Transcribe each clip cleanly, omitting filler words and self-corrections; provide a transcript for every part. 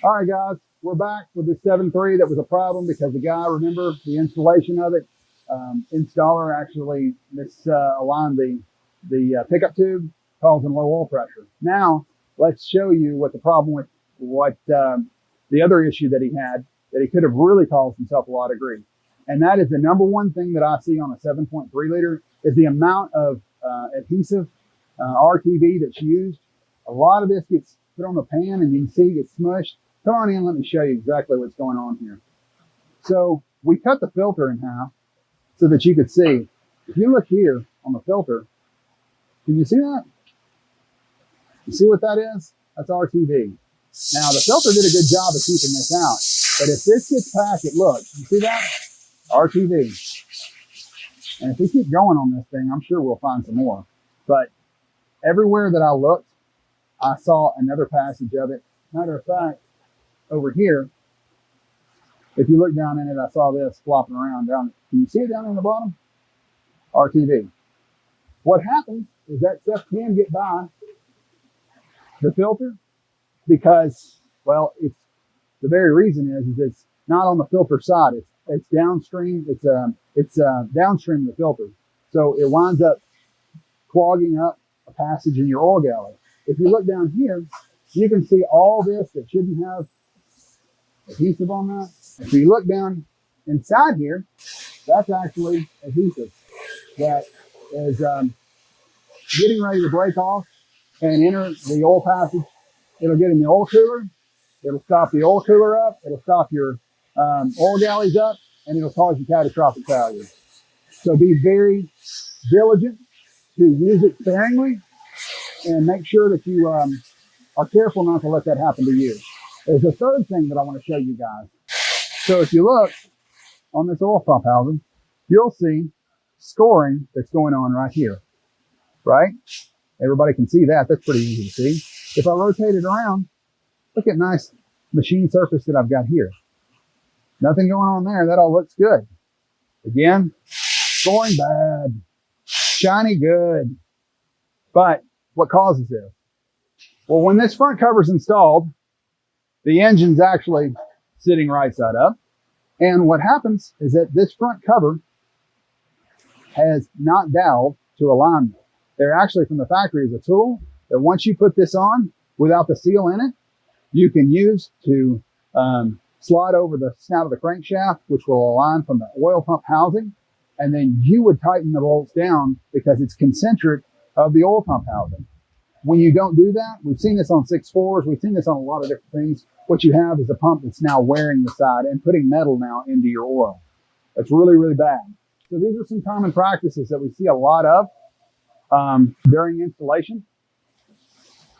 All right, guys, we're back with the 7.3 that was a problem because the guy, remember the installation of it, installer actually misaligned the pickup tube, causing low oil pressure. Now, let's show you what the problem with the other issue that he had, that he could have really caused himself a lot of grief. And that is the number one thing that I see on a 7.3 liter is the amount of adhesive RTV that's used. A lot of this gets put on the pan and you can see it gets smushed. Come on in, let me show you exactly what's going on here. So we cut the filter in half so that you could see. If you look here on the filter, can you see that? You see what that is? That's RTV. Now the filter did a good job of keeping this out, but if this gets past it, look, you see that? RTV. And if we keep going on this thing, I'm sure we'll find some more. But everywhere that I looked, I saw another passage of it. Matter of fact, over here, if you look down in it, I saw this flopping around down. Can you see it down on the bottom? RTV. What happens is that stuff can get by the filter because, well, it's the very reason is it's not on the filter side. It's downstream. It's downstream of the filter, so it winds up clogging up a passage in your oil galley. If you look down here, you can see all this that shouldn't have adhesive on that. If you look down inside here, that's actually adhesive that is getting ready to break off and enter the oil passage. It'll get in the oil cooler. It'll stop the oil cooler up. It'll stop your oil galleys up, and it'll cause you catastrophic failure. So be very diligent to use it sparingly and make sure that you are careful not to let that happen to you. There's a third thing that I want to show you guys. So if you look on this oil pump housing, you'll see scoring that's going on right here, right? Everybody can see that. That's pretty easy to see. If I rotate it around, look at nice machine surface that I've got here. Nothing going on there. That all looks good. Again, scoring bad, shiny good. But what causes this? Well, when this front cover is installed, the engine's actually sitting right side up. And what happens is that this front cover has not doweled to alignment. They're actually from the factory as a tool that once you put this on without the seal in it, you can use to slide over the snout of the crankshaft, which will align from the oil pump housing. And then you would tighten the bolts down because it's concentric of the oil pump housing. When you don't do that, we've seen this on 6.4s, we've seen this on a lot of different things. What you have is a pump that's now wearing the side and putting metal now into your oil. That's really, really bad. So these are some common practices that we see a lot of during installation,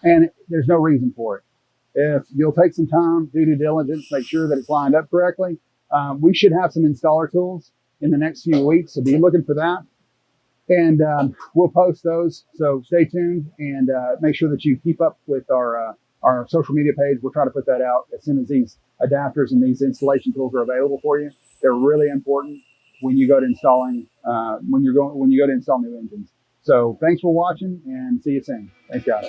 and there's no reason for it. If you'll take some time, do due diligence, make sure that it's lined up correctly. We should have some installer tools in the next few weeks, so be looking for that. And we'll post those, so stay tuned and make sure that you keep up with our social media page. We'll try to put that out as soon as these adapters and these installation tools are available for you. They're really important when you go to installing when you go to install new engines. So thanks for watching and see you soon. Thanks, guys.